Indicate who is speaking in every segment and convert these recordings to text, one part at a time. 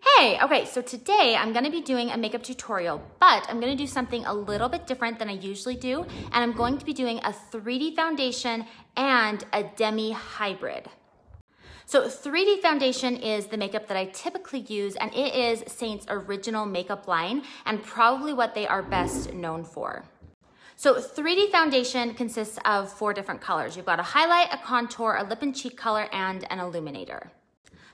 Speaker 1: Hey, okay, so today I'm gonna be doing a makeup tutorial, but I'm gonna do something a little bit different than I usually do, and I'm going to be doing a 3D foundation and a Demi hybrid. So 3D foundation is the makeup that I typically use, and it is Seint's original makeup line, and probably what they are best known for. So 3D foundation consists of 4 different colors. You've got a highlight, a contour, a lip and cheek color, and an illuminator.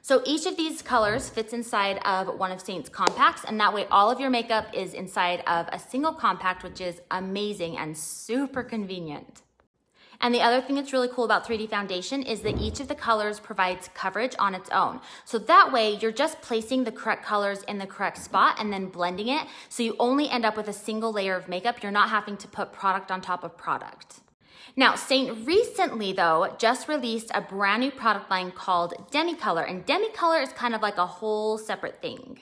Speaker 1: So each of these colors fits inside of one of Seint's compacts, and that way all of your makeup is inside of a single compact, which is amazing and super convenient. And the other thing that's really cool about 3D foundation is that each of the colors provides coverage on its own. So that way you're just placing the correct colors in the correct spot and then blending it, so you only end up with a single layer of makeup. You're not having to put product on top of product. Now, Seint recently, though, just released a brand new product line called Demi Color, and Demi Color is kind of like a whole separate thing.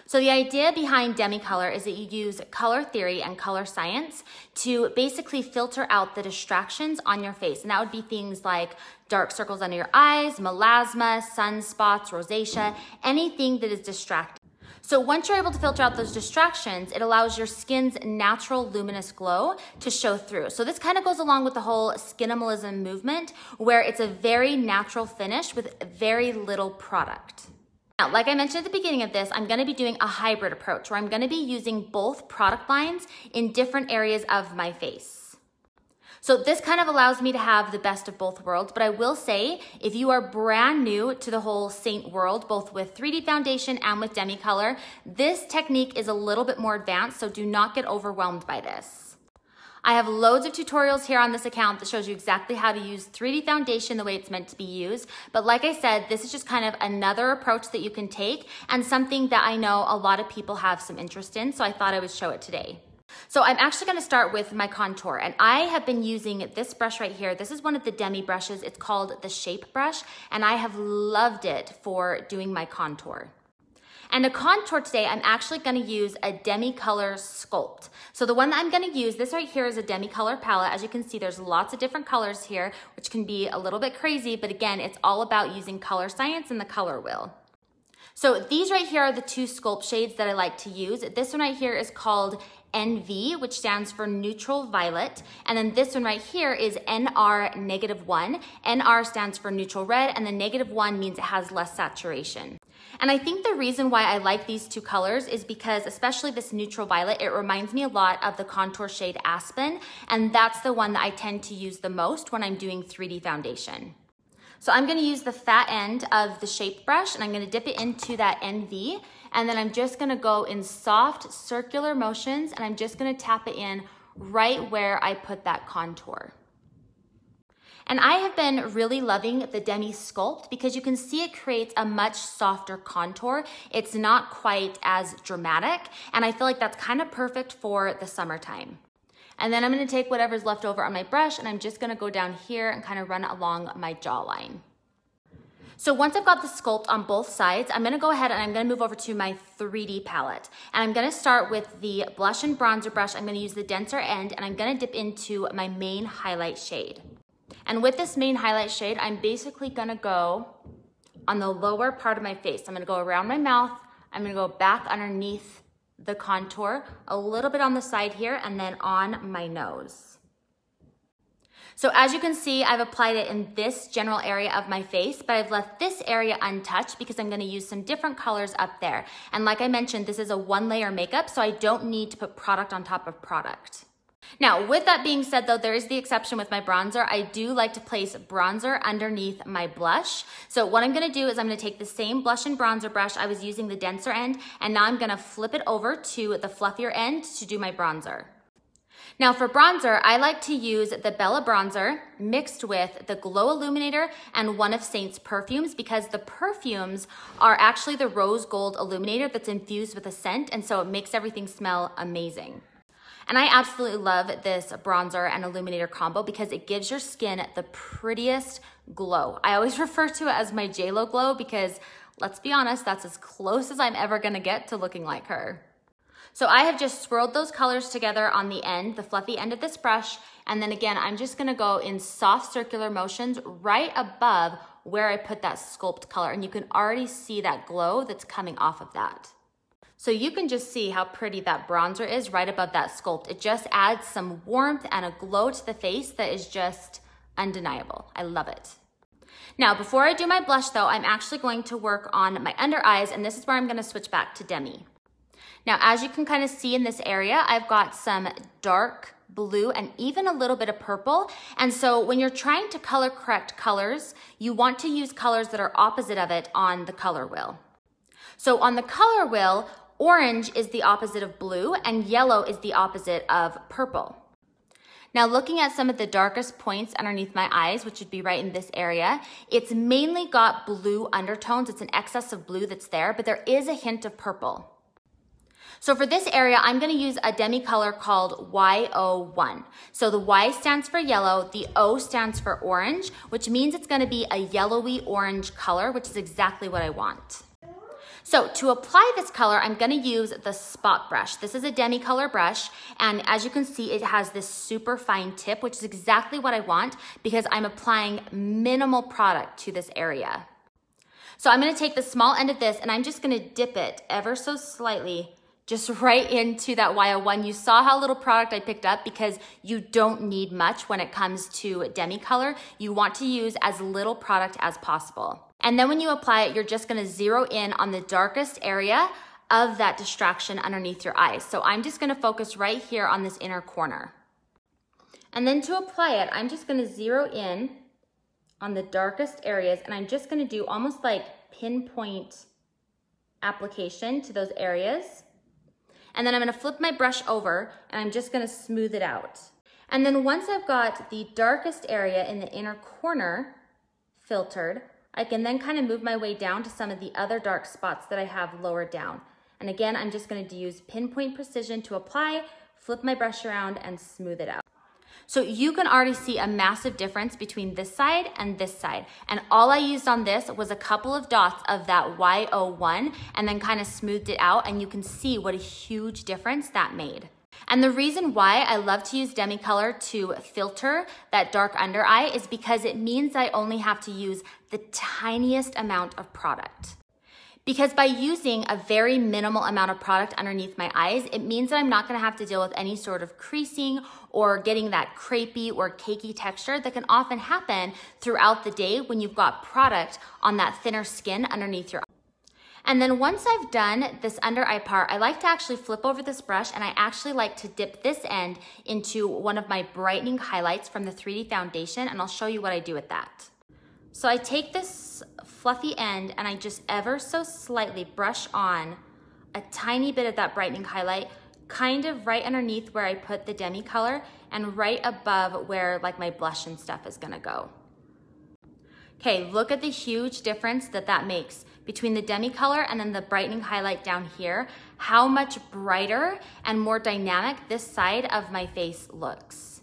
Speaker 1: So the idea behind Demi Color is that you use color theory and color science to basically filter out the distractions on your face, and that would be things like dark circles under your eyes, melasma, sunspots, rosacea, anything that is distracting. So once you're able to filter out those distractions, it allows your skin's natural luminous glow to show through. So this kind of goes along with the whole skinimalism movement, where it's a very natural finish with very little product. Now, like I mentioned at the beginning of this, I'm gonna be doing a hybrid approach where I'm gonna be using both product lines in different areas of my face. So this kind of allows me to have the best of both worlds, but I will say, if you are brand new to the whole Seint world, both with 3D foundation and with Demi Color, this technique is a little bit more advanced, so do not get overwhelmed by this. I have loads of tutorials here on this account that shows you exactly how to use 3D foundation the way it's meant to be used, but like I said, this is just kind of another approach that you can take and something that I know a lot of people have some interest in, so I thought I would show it today. So I'm actually gonna start with my contour, and I have been using this brush right here. This is one of the Demi brushes. It's called the Shape Brush, and I have loved it for doing my contour. And to contour today, I'm actually gonna use a Demi Color Sculpt. So the one that I'm gonna use, this right here is a Demi Color palette. As you can see, there's lots of different colors here, which can be a little bit crazy, but again, it's all about using color science and the color wheel. So these right here are the 2 Sculpt shades that I like to use. This one right here is called NV, which stands for neutral violet. And then this one right here is NR-1. NR stands for neutral red, and the -1 means it has less saturation. And I think the reason why I like these 2 colors is because, especially this neutral violet, it reminds me a lot of the contour shade Aspen, and that's the one that I tend to use the most when I'm doing 3D foundation. So I'm gonna use the fat end of the Shape Brush, and I'm gonna dip it into that NV, and then I'm just gonna go in soft circular motions, and I'm just gonna tap it in right where I put that contour. And I have been really loving the Demi Sculpt because you can see it creates a much softer contour. It's not quite as dramatic, and I feel like that's kind of perfect for the summertime. And then I'm gonna take whatever's left over on my brush, and I'm just gonna go down here and kind of run it along my jawline. So once I've got the sculpt on both sides, I'm gonna go ahead and I'm gonna move over to my 3D palette. And I'm gonna start with the blush and bronzer brush. I'm gonna use the denser end, and I'm gonna dip into my main highlight shade. And with this main highlight shade, I'm basically gonna go on the lower part of my face. I'm gonna go around my mouth, I'm gonna go back underneath the contour, a little bit on the side here, and then on my nose. So as you can see, I've applied it in this general area of my face, but I've left this area untouched because I'm gonna use some different colors up there. And like I mentioned, this is a 1-layer makeup, so I don't need to put product on top of product. Now, with that being said though, there is the exception with my bronzer. I do like to place bronzer underneath my blush. So what I'm gonna do is I'm gonna take the same blush and bronzer brush. I was using the denser end, and now I'm gonna flip it over to the fluffier end to do my bronzer. Now for bronzer, I like to use the Bella bronzer mixed with the Glow Illuminator and one of Seint's perfumes, because the perfumes are actually the rose gold illuminator that's infused with a scent, and so it makes everything smell amazing. And I absolutely love this bronzer and illuminator combo because it gives your skin the prettiest glow. I always refer to it as my JLo glow because, let's be honest, that's as close as I'm ever gonna get to looking like her. So I have just swirled those colors together on the end, the fluffy end of this brush, and then again, I'm just gonna go in soft circular motions right above where I put that Sculpt color, and you can already see that glow that's coming off of that. So you can just see how pretty that bronzer is right above that Sculpt. It just adds some warmth and a glow to the face that is just undeniable. I love it. Now, before I do my blush though, I'm actually going to work on my under eyes, and this is where I'm gonna switch back to Demi. Now, as you can kind of see in this area, I've got some dark blue and even a little bit of purple. And so when you're trying to color correct colors, you want to use colors that are opposite of it on the color wheel. So on the color wheel, orange is the opposite of blue and yellow is the opposite of purple. Now, looking at some of the darkest points underneath my eyes, which would be right in this area, it's mainly got blue undertones. It's an excess of blue that's there, but there is a hint of purple. So for this area, I'm gonna use a demi color called Y01. So the Y stands for yellow, the O stands for orange, which means it's gonna be a yellowy orange color, which is exactly what I want. So to apply this color, I'm gonna use the spot brush. This is a demi color brush, and as you can see, it has this super fine tip, which is exactly what I want because I'm applying minimal product to this area. So I'm gonna take the small end of this and I'm just gonna dip it ever so slightly just right into that Y01. You saw how little product I picked up because you don't need much when it comes to demi color. You want to use as little product as possible. And then when you apply it, you're just gonna zero in on the darkest area of that distraction underneath your eyes. So I'm just gonna focus right here on this inner corner. And then to apply it, I'm just gonna zero in on the darkest areas, and I'm just gonna do almost like pinpoint application to those areas. And then I'm gonna flip my brush over and I'm just gonna smooth it out. And then once I've got the darkest area in the inner corner filtered, I can then kind of move my way down to some of the other dark spots that I have lower down. And again, I'm just gonna use pinpoint precision to apply, flip my brush around and smooth it out. So you can already see a massive difference between this side and this side. And all I used on this was a couple of dots of that Y01 and then kind of smoothed it out, and you can see what a huge difference that made. And the reason why I love to use demi color to filter that dark under eye is because it means I only have to use the tiniest amount of product. Because by using a very minimal amount of product underneath my eyes, it means that I'm not gonna have to deal with any sort of creasing or getting that crepey or cakey texture that can often happen throughout the day when you've got product on that thinner skin underneath your eye. And then once I've done this under eye part, I like to actually flip over this brush, and I actually like to dip this end into one of my brightening highlights from the 3D foundation, and I'll show you what I do with that. So I take this fluffy end and I just ever so slightly brush on a tiny bit of that brightening highlight, kind of right underneath where I put the demi color and right above where like my blush and stuff is gonna go. Okay, look at the huge difference that makes between the demi color and then the brightening highlight down here, how much brighter and more dynamic this side of my face looks.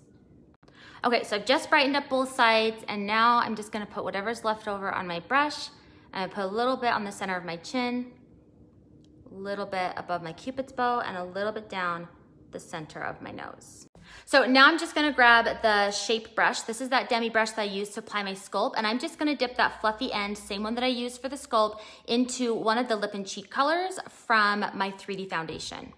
Speaker 1: Okay, so I've just brightened up both sides, and now I'm just gonna put whatever's left over on my brush, and I put a little bit on the center of my chin, a little bit above my Cupid's bow, and a little bit down the center of my nose. So now I'm just gonna grab the shape brush. This is that demi brush that I use to apply my Sculpt, and I'm just gonna dip that fluffy end, same one that I used for the Sculpt, into one of the lip and cheek colors from my 3D foundation.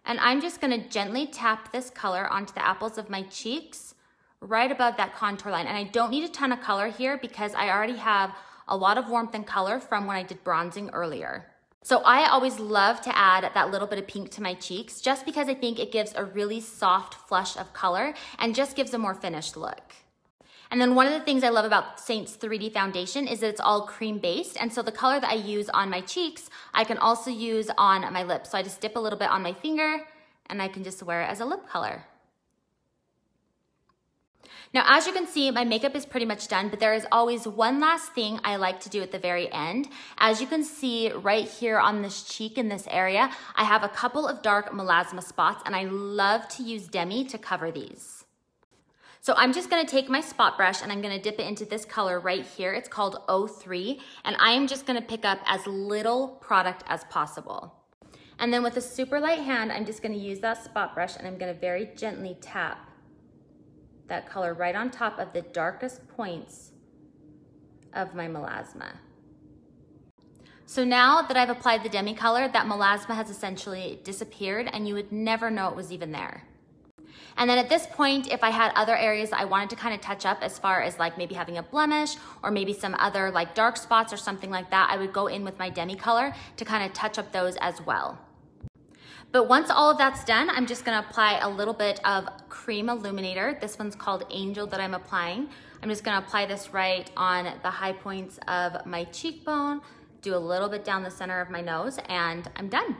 Speaker 1: And I'm just gonna gently tap this color onto the apples of my cheeks, right above that contour line. And I don't need a ton of color here because I already have a lot of warmth and color from when I did bronzing earlier. So I always love to add that little bit of pink to my cheeks just because I think it gives a really soft flush of color and just gives a more finished look. And then one of the things I love about Seint's 3D foundation is that it's all cream based. And so the color that I use on my cheeks, I can also use on my lips. So I just dip a little bit on my finger and I can just wear it as a lip color. Now, as you can see, my makeup is pretty much done, but there is always one last thing I like to do at the very end. As you can see right here on this cheek in this area, I have a couple of dark melasma spots, and I love to use demi to cover these. So I'm just gonna take my spot brush and I'm gonna dip it into this color right here. It's called 03, and I am just gonna pick up as little product as possible. And then with a super light hand, I'm just gonna use that spot brush and I'm gonna very gently tap that color right on top of the darkest points of my melasma. So now that I've applied the demi color, that melasma has essentially disappeared and you would never know it was even there. And then at this point, if I had other areas that I wanted to kind of touch up as far as like maybe having a blemish or maybe some other like dark spots or something like that, I would go in with my demi color to kind of touch up those as well. But once all of that's done, I'm just gonna apply a little bit of cream illuminator. This one's called Angel that I'm applying. I'm just gonna apply this right on the high points of my cheekbone, do a little bit down the center of my nose, and I'm done.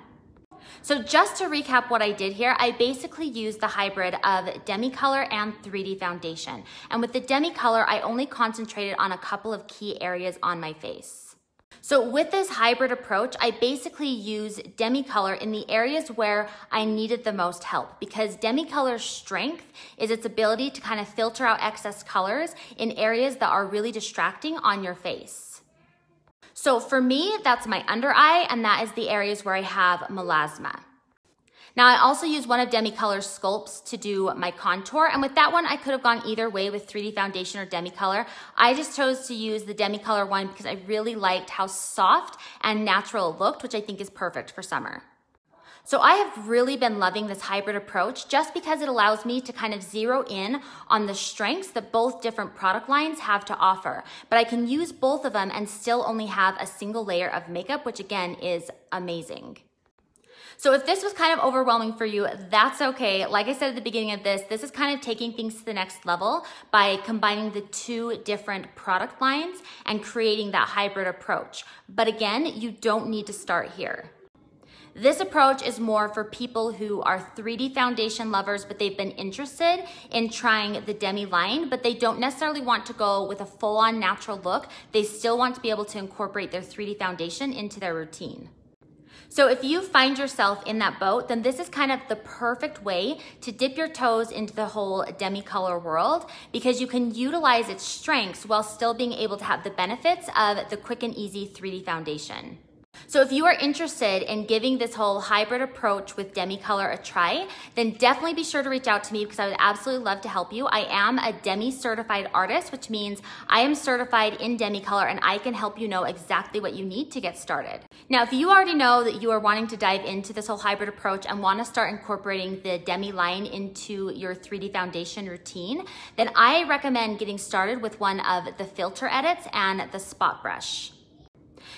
Speaker 1: So just to recap what I did here, I basically used the hybrid of demi color and 3D foundation. And with the demi color, I only concentrated on a couple of key areas on my face. So with this hybrid approach, I basically use demi color in the areas where I needed the most help, because demi color's strength is its ability to kind of filter out excess colors in areas that are really distracting on your face. So for me, that's my under eye, and that is the areas where I have melasma. Now I also use one of Demi Color's Sculpts to do my contour, and with that one, I could have gone either way with 3D foundation or Demi Color. I just chose to use the Demi Color one because I really liked how soft and natural it looked, which I think is perfect for summer. So I have really been loving this hybrid approach just because it allows me to kind of zero in on the strengths that both different product lines have to offer. But I can use both of them and still only have a single layer of makeup, which again is amazing. So if this was kind of overwhelming for you, that's okay. Like I said at the beginning of this is kind of taking things to the next level by combining the two different product lines and creating that hybrid approach. But again, you don't need to start here. This approach is more for people who are 3D foundation lovers, but they've been interested in trying the demi line, but they don't necessarily want to go with a full-on natural look. They still want to be able to incorporate their 3D foundation into their routine. So if you find yourself in that boat, then this is kind of the perfect way to dip your toes into the whole demi color world, because you can utilize its strengths while still being able to have the benefits of the quick and easy 3D foundation. So if you are interested in giving this whole hybrid approach with Demi Color a try, then definitely be sure to reach out to me because I would absolutely love to help you. I am a Demi certified artist, which means I am certified in Demi Color and I can help you know exactly what you need to get started. Now, if you already know that you are wanting to dive into this whole hybrid approach and want to start incorporating the Demi line into your 3D foundation routine, then I recommend getting started with one of the filter edits and the spot brush.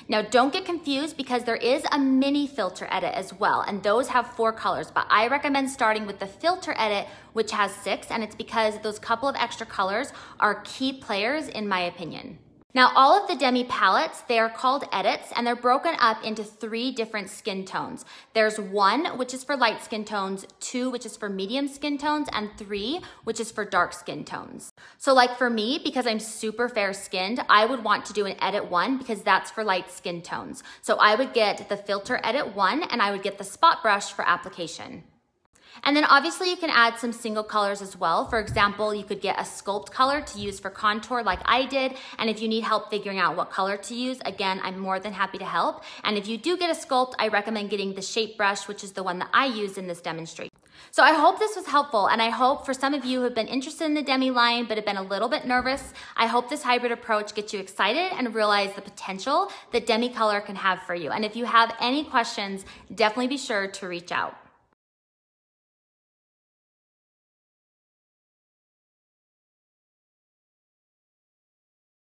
Speaker 1: Now don't get confused because there is a mini filter edit as well, and those have 4 colors, but I recommend starting with the filter edit, which has 6, and it's because those couple of extra colors are key players in my opinion. Now all of the Demi palettes, they are called edits and they're broken up into 3 different skin tones. There's 1, which is for light skin tones, 2, which is for medium skin tones, and 3, which is for dark skin tones. So like for me, because I'm super fair skinned, I would want to do an edit 1 because that's for light skin tones. So I would get the filter edit 1 and I would get the spot brush for application. And then obviously you can add some single colors as well. For example, you could get a Sculpt color to use for contour like I did. And if you need help figuring out what color to use, again, I'm more than happy to help. And if you do get a Sculpt, I recommend getting the shape brush, which is the one that I used in this demonstration. So I hope this was helpful, and I hope for some of you who have been interested in the Demi line but have been a little bit nervous, I hope this hybrid approach gets you excited and realize the potential that Demi Color can have for you. And if you have any questions, definitely be sure to reach out.